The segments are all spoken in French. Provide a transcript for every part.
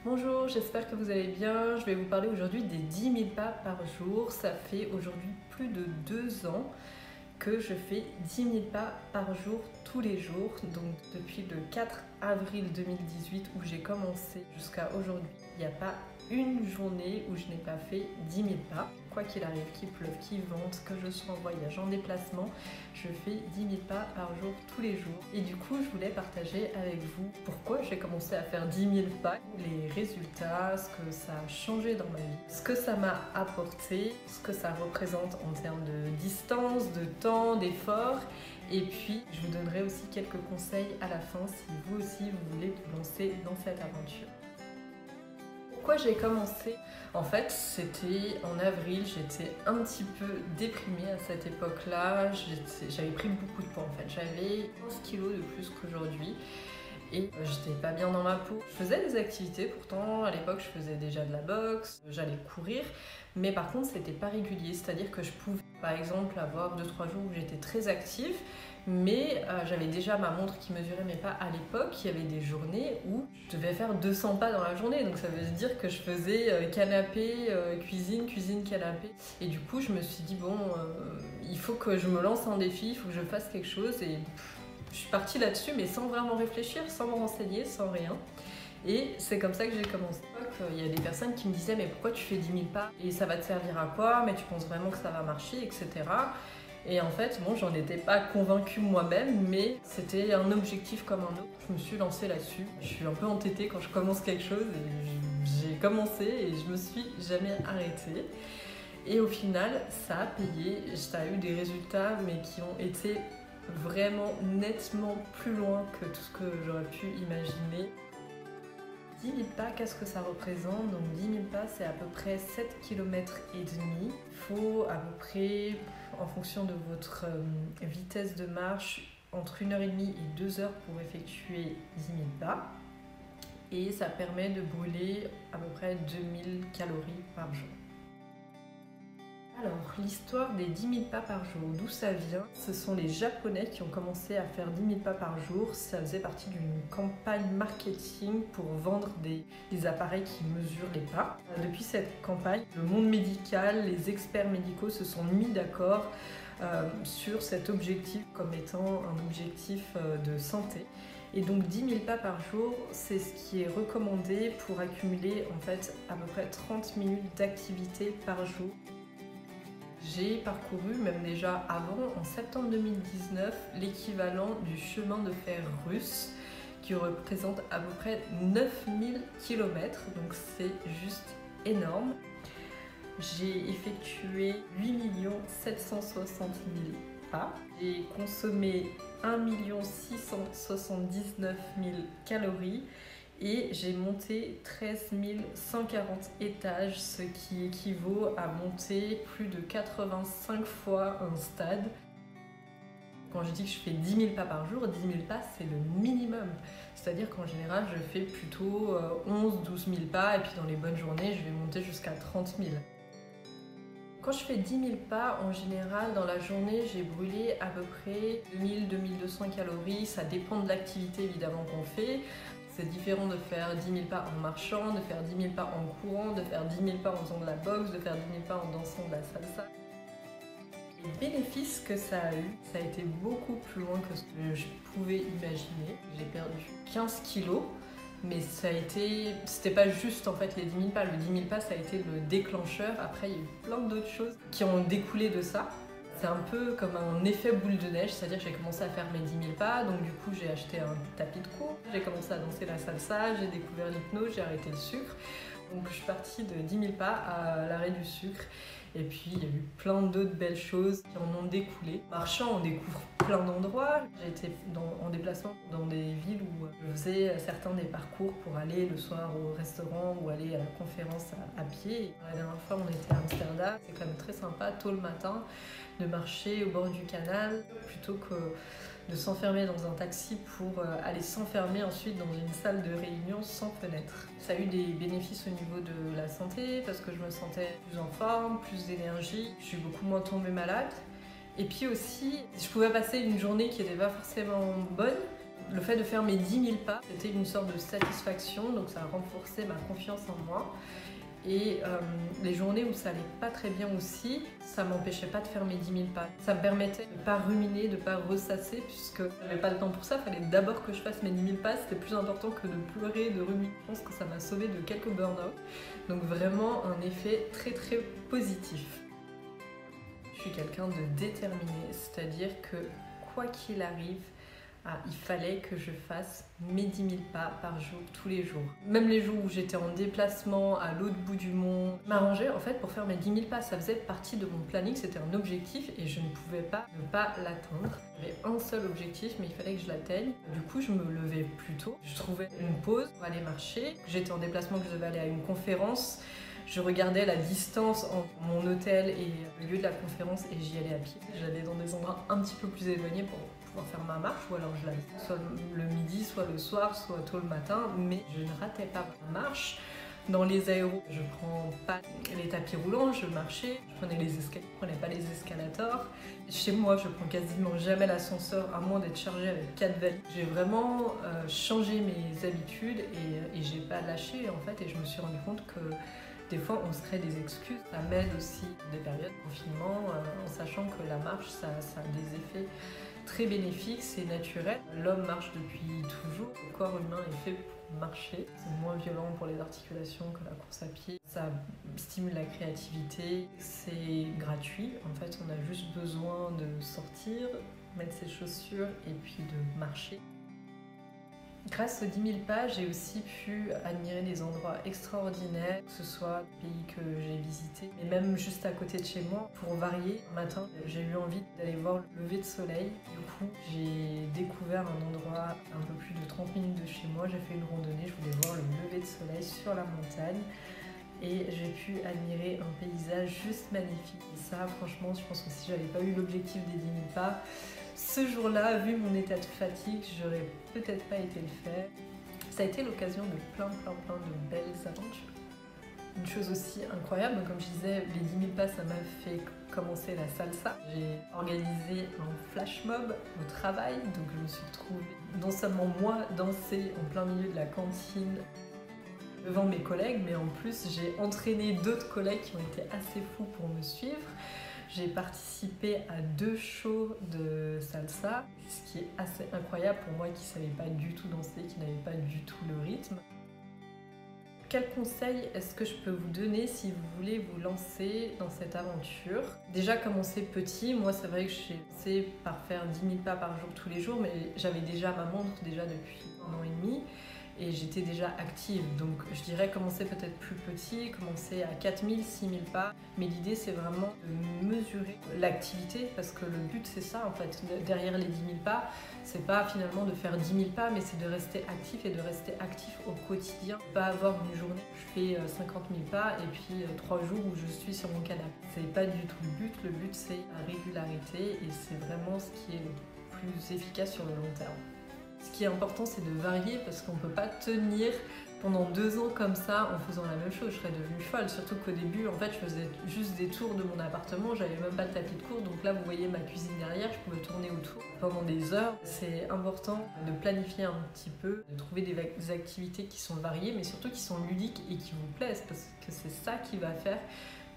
Bonjour, j'espère que vous allez bien. Je vais vous parler aujourd'hui des 10 000 pas par jour. Ça fait aujourd'hui plus de 2 ans que je fais 10 000 pas par jour tous les jours. Donc depuis le 4 avril 2018 où j'ai commencé jusqu'à aujourd'hui, il n'y a pas une journée où je n'ai pas fait 10 000 pas. Quoi qu'il arrive, qu'il pleuve, qu'il vente, que je sois en voyage, en déplacement, je fais 10 000 pas par jour tous les jours. Et du coup, je voulais partager avec vous pourquoi j'ai commencé à faire 10 000 pas, les résultats, ce que ça a changé dans ma vie, ce que ça m'a apporté, ce que ça représente en termes de distance, de temps, d'effort. Et puis, je vous donnerai aussi quelques conseils à la fin si vous aussi vous voulez vous lancer dans cette aventure. Pourquoi j'ai commencé? En fait, c'était en avril, j'étais un petit peu déprimée à cette époque-là. J'avais pris beaucoup de poids en fait. J'avais 15 kilos de plus qu'aujourd'hui et j'étais pas bien dans ma peau. Je faisais des activités pourtant, à l'époque je faisais déjà de la boxe, j'allais courir, mais par contre c'était pas régulier, c'est-à-dire que je pouvais par exemple avoir 2-3 jours où j'étais très active, mais j'avais déjà ma montre qui mesurait mes pas à l'époque. Il y avait des journées où je devais faire 200 pas dans la journée, donc ça veut dire que je faisais canapé, cuisine, cuisine, canapé. Et du coup je me suis dit bon, il faut que je me lance un défi, il faut que je fasse quelque chose. Et je suis partie là-dessus, mais sans vraiment réfléchir, sans me renseigner, sans rien. Et c'est comme ça que j'ai commencé. Il y a des personnes qui me disaient mais pourquoi tu fais 10 000 pas et ça va te servir à quoi, mais tu penses vraiment que ça va marcher, etc. Et en fait, bon, j'en étais pas convaincue moi-même, mais c'était un objectif comme un autre. Je me suis lancée là-dessus. Je suis un peu entêtée quand je commence quelque chose et j'ai commencé et je me suis jamais arrêtée. Et au final, ça a payé. Ça a eu des résultats, mais qui ont été vraiment nettement plus loin que tout ce que j'aurais pu imaginer. 10 000 pas, qu'est-ce que ça représente? Donc 10 000 pas, c'est à peu près 7 km et demi. Il faut à peu près, en fonction de votre vitesse de marche, entre 1h30 et 2 heures pour effectuer 10 000 pas. Et ça permet de brûler à peu près 2000 calories par jour. Alors, l'histoire des 10 000 pas par jour, d'où ça vient? Ce sont les Japonais qui ont commencé à faire 10 000 pas par jour. Ça faisait partie d'une campagne marketing pour vendre des appareils qui mesurent les pas. Depuis cette campagne, le monde médical, les experts médicaux se sont mis d'accord sur cet objectif comme étant un objectif de santé. Et donc 10 000 pas par jour, c'est ce qui est recommandé pour accumuler en fait à peu près 30 minutes d'activité par jour. J'ai parcouru, même déjà avant, en septembre 2019, l'équivalent du chemin de fer russe qui représente à peu près 9000 km, donc c'est juste énorme. J'ai effectué 8 760 000 pas, j'ai consommé 1 679 000 calories et j'ai monté 13 140 étages, ce qui équivaut à monter plus de 85 fois un stade. Quand je dis que je fais 10 000 pas par jour, 10 000 pas c'est le minimum. C'est-à-dire qu'en général je fais plutôt 11-12 000 pas et puis dans les bonnes journées je vais monter jusqu'à 30 000. Quand je fais 10 000 pas, en général, dans la journée, j'ai brûlé à peu près 2000-2200 calories. Ça dépend de l'activité évidemment qu'on fait. C'est différent de faire 10 000 pas en marchant, de faire 10 000 pas en courant, de faire 10 000 pas en faisant de la boxe, de faire 10 000 pas en dansant de la salsa. Les bénéfices que ça a eu, ça a été beaucoup plus loin que ce que je pouvais imaginer. J'ai perdu 15 kilos. Mais c'était pas juste en fait les 10 000 pas. Le 10 000 pas, ça a été le déclencheur. Après, il y a eu plein d'autres choses qui ont découlé de ça. C'est un peu comme un effet boule de neige, c'est-à-dire que j'ai commencé à faire mes 10 000 pas, donc du coup j'ai acheté un tapis de cours, j'ai commencé à danser la salsa, j'ai découvert l'hypnose, j'ai arrêté le sucre. Donc je suis partie de 10 000 pas à l'arrêt du sucre. Et puis il y a eu plein d'autres belles choses qui en ont découlé. En marchant, on découvre plein d'endroits. J'ai été en déplacement dans des villes où je faisais certains des parcours pour aller le soir au restaurant ou aller à la conférence à pied. La dernière fois, on était à Amsterdam. C'est quand même très sympa, tôt le matin, de marcher au bord du canal plutôt que de s'enfermer dans un taxi pour aller s'enfermer ensuite dans une salle de réunion sans fenêtre. Ça a eu des bénéfices au niveau de la santé parce que je me sentais plus en forme, plus d'énergie, je suis beaucoup moins tombée malade. Et puis aussi, je pouvais passer une journée qui n'était pas forcément bonne, Le fait de faire mes 10 000 pas, c'était une sorte de satisfaction, donc ça a renforcé ma confiance en moi. Et les journées où ça allait pas très bien aussi, ça m'empêchait pas de faire mes 10 000 pas. Ça me permettait de pas ruminer, de pas ressasser, puisque j'avais pas le temps pour ça. Il fallait d'abord que je fasse mes 10 000 pas, c'était plus important que de pleurer, de ruminer. Je pense que ça m'a sauvé de quelques burn-out. Donc vraiment un effet très très positif. Je suis quelqu'un de déterminé, c'est-à-dire que quoi qu'il arrive, il fallait que je fasse mes 10 000 pas par jour, tous les jours. Même les jours où j'étais en déplacement à l'autre bout du monde, je m'arrangeais en fait pour faire mes 10 000 pas. Ça faisait partie de mon planning, c'était un objectif et je ne pouvais pas ne pas l'atteindre. J'avais un seul objectif, mais il fallait que je l'atteigne. Du coup, je me levais plus tôt. Je trouvais une pause pour aller marcher. J'étais en déplacement, que je devais aller à une conférence. Je regardais la distance entre mon hôtel et le lieu de la conférence et j'y allais à pied. J'allais dans des endroits un petit peu plus éloignés pour pouvoir faire ma marche, ou alors je l'allais soit le midi, soit le soir, soit tôt le matin, mais je ne ratais pas ma marche. Dans les aéros, je prends pas les tapis roulants, je marchais, je prenais les escaliers, je prenais pas les escalators. Chez moi, je prends quasiment jamais l'ascenseur, à moins d'être chargée avec 4 valises. J'ai vraiment changé mes habitudes et j'ai pas lâché en fait, et je me suis rendu compte que des fois, on se crée des excuses. Ça m'aide aussi des périodes de confinement, en sachant que la marche, ça a des effets très bénéfiques, c'est naturel. L'homme marche depuis toujours. Le corps humain est fait pour marcher. C'est moins violent pour les articulations que la course à pied. Ça stimule la créativité. C'est gratuit. En fait, on a juste besoin de sortir, mettre ses chaussures et puis de marcher. Grâce aux 10 000 pas, j'ai aussi pu admirer des endroits extraordinaires, que ce soit les pays que j'ai visités, mais même juste à côté de chez moi. Pour varier, un matin, j'ai eu envie d'aller voir le lever de soleil. Du coup, j'ai découvert un endroit un peu plus de 30 minutes de chez moi. J'ai fait une randonnée, je voulais voir le lever de soleil sur la montagne. Et j'ai pu admirer un paysage juste magnifique. Et ça, franchement, je pense que si j'avais pas eu l'objectif des 10 000 pas, ce jour-là, vu mon état de fatigue, j'aurais peut-être pas été le faire. Ça a été l'occasion de plein de belles aventures. Une chose aussi incroyable, comme je disais, les 10 000 pas, ça m'a fait commencer la salsa. J'ai organisé un flash mob au travail, donc je me suis retrouvée non seulement moi danser en plein milieu de la cantine devant mes collègues, mais en plus j'ai entraîné d'autres collègues qui ont été assez fous pour me suivre. J'ai participé à 2 shows de salsa, ce qui est assez incroyable pour moi qui ne savais pas du tout danser, qui n'avait pas du tout le rythme. Quel conseil est-ce que je peux vous donner si vous voulez vous lancer dans cette aventure? Déjà, commencer petit. Moi, c'est vrai que j'ai commencé par faire 10 000 pas par jour tous les jours, mais j'avais déjà ma montre déjà depuis 1 an et demi. Et j'étais déjà active, donc je dirais commencer peut-être plus petit, commencer à 4 000, 6 000 pas. Mais l'idée c'est vraiment de mesurer l'activité, parce que le but c'est ça en fait, derrière les 10 000 pas, c'est pas finalement de faire 10 000 pas, mais c'est de rester actif et de rester actif au quotidien. Pas avoir une journée où je fais 50 000 pas et puis 3 jours où je suis sur mon canapé. C'est pas du tout le but c'est la régularité et c'est vraiment ce qui est le plus efficace sur le long terme. Ce qui est important, c'est de varier parce qu'on ne peut pas tenir pendant 2 ans comme ça en faisant la même chose. Je serais devenue folle, surtout qu'au début, en fait, je faisais juste des tours de mon appartement, j'avais même pas de tapis de cours, donc là, vous voyez ma cuisine derrière, je pouvais tourner autour pendant des heures. C'est important de planifier un petit peu, de trouver des activités qui sont variées, mais surtout qui sont ludiques et qui vous plaisent, parce que c'est ça qui va faire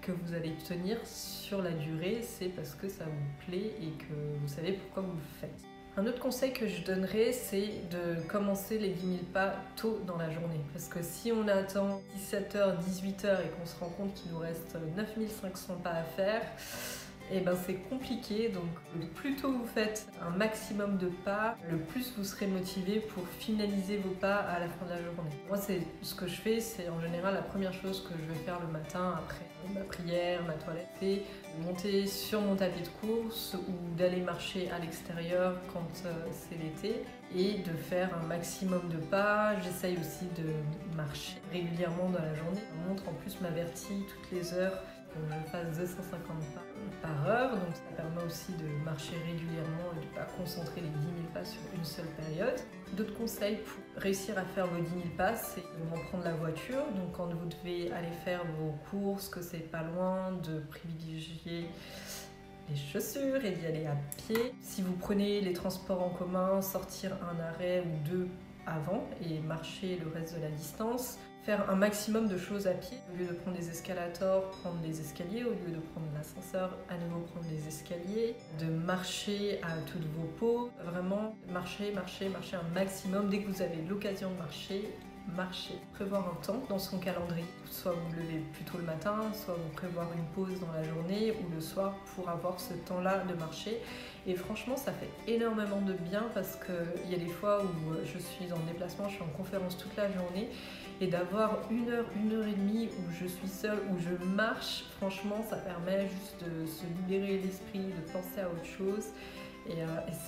que vous allez tenir sur la durée, c'est parce que ça vous plaît et que vous savez pourquoi vous le faites. Un autre conseil que je donnerais, c'est de commencer les 10 000 pas tôt dans la journée. Parce que si on attend 17h, 18h et qu'on se rend compte qu'il nous reste 9 500 pas à faire, et ben c'est compliqué. Donc le plus tôt vous faites un maximum de pas, le plus vous serez motivé pour finaliser vos pas à la fin de la journée. Moi, c'est ce que je fais, c'est en général la première chose que je vais faire le matin après ma prière, ma toilette, c'est de monter sur mon tapis de course ou d'aller marcher à l'extérieur quand c'est l'été et de faire un maximum de pas. J'essaye aussi de marcher régulièrement dans la journée. Ma montre en plus m'avertit toutes les heures pour que je fasse 250 pas par heure, donc ça permet aussi de marcher régulièrement et de ne pas concentrer les 10 000 pas sur une seule période. D'autres conseils pour réussir à faire vos 10 000 pas, c'est de prendre la voiture. Donc quand vous devez aller faire vos courses, que c'est pas loin, de privilégier les chaussures et d'y aller à pied. Si vous prenez les transports en commun, sortir un arrêt ou deux avant et marcher le reste de la distance. Faire un maximum de choses à pied. Au lieu de prendre les escalators, prendre les escaliers. Au lieu de prendre l'ascenseur, à nouveau prendre les escaliers. De marcher à toutes vos pas. Vraiment marcher un maximum. Dès que vous avez l'occasion de marcher. Prévoir un temps dans son calendrier. Soit vous levez plus tôt le matin, soit vous prévoir une pause dans la journée ou le soir pour avoir ce temps-là de marcher. Et franchement, ça fait énormément de bien parce qu'il y a des fois où je suis en déplacement, je suis en conférence toute la journée et d'avoir une heure et demie où je suis seule, où je marche, franchement, ça permet juste de se libérer l'esprit, de penser à autre chose et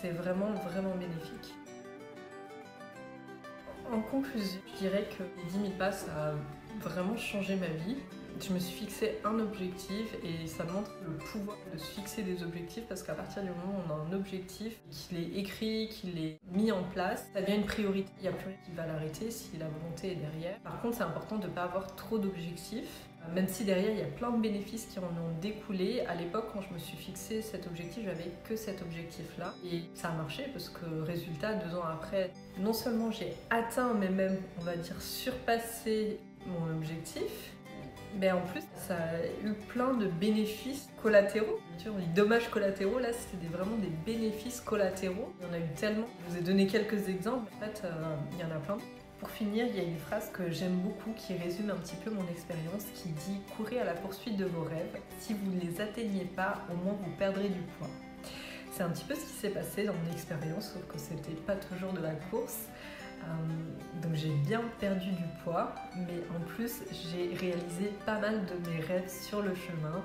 c'est vraiment bénéfique. En conclusion, je dirais que les 10 000 pas, ça a vraiment changé ma vie. Je me suis fixé un objectif et ça montre le pouvoir de se fixer des objectifs parce qu'à partir du moment où on a un objectif, qu'il est écrit, qu'il est mis en place, ça devient une priorité. Il n'y a plus rien qui va l'arrêter si la volonté est derrière. Par contre, c'est important de ne pas avoir trop d'objectifs. Même si derrière il y a plein de bénéfices qui en ont découlé, à l'époque quand je me suis fixé cet objectif, j'avais que cet objectif-là. Et ça a marché parce que résultat, 2 ans après, non seulement j'ai atteint, mais même, on va dire, surpassé mon objectif, mais en plus ça a eu plein de bénéfices collatéraux. On dit dommages collatéraux, là c'était vraiment des bénéfices collatéraux. Il y en a eu tellement. Je vous ai donné quelques exemples, en fait il y en a plein. Pour finir, il y a une phrase que j'aime beaucoup qui résume un petit peu mon expérience qui dit « Courez à la poursuite de vos rêves. Si vous ne les atteignez pas, au moins vous perdrez du poids. » C'est un petit peu ce qui s'est passé dans mon expérience, sauf que c'était pas toujours de la course. Donc j'ai bien perdu du poids, mais en plus j'ai réalisé pas mal de mes rêves sur le chemin.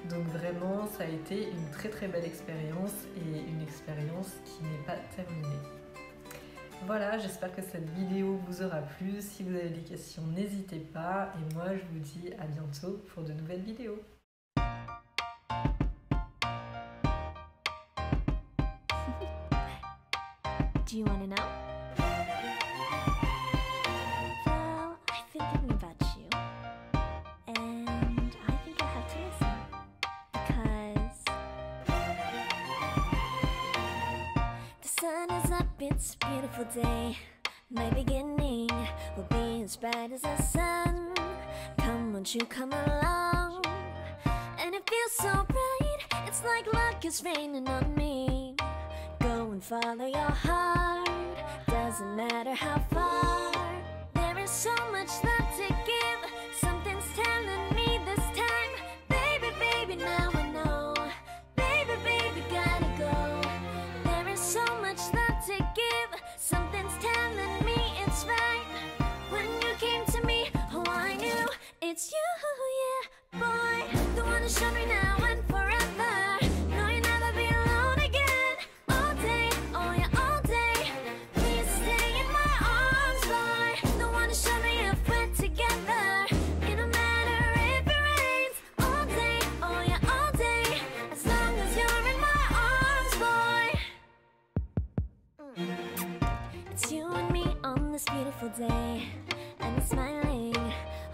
Donc vraiment, ça a été une très belle expérience et une expérience qui n'est pas terminée. Voilà, j'espère que cette vidéo vous aura plu. Si vous avez des questions, n'hésitez pas. Et moi, je vous dis à bientôt pour de nouvelles vidéos. Do you want to know? Well, I've been thinking about you, and I think I have to listen, because the sun is up, it's a beautiful day. My beginning will be as bright as the sun. Come, won't you come along? And it feels so bright, it's like luck is raining on me. Go and follow your heart, doesn't matter how far. There is so much love to give, something's telling me this time. Baby, baby, now I know. Baby, baby, gotta go. There is so much love to give, something's telling me it's right. When you came to me, oh I knew it's you, yeah, boy. The one who showed me now and forever. Beautiful day, and I'm smiling,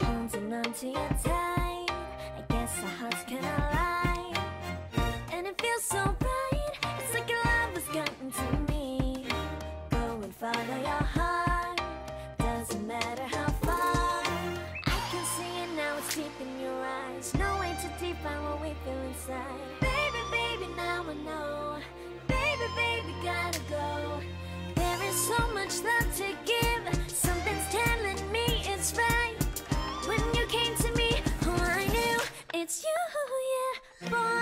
holding on to you tight. I guess our hearts can align, and it feels so bright. It's like your love has gotten to me. Go and follow your heart, doesn't matter how far. I can see it now, it's deep in your eyes. No way to define what we feel inside. Baby, baby, now I know. Baby, baby, gotta go. There is so much love to give, something's telling me it's right. When you came to me, oh I knew it's you, yeah, boy.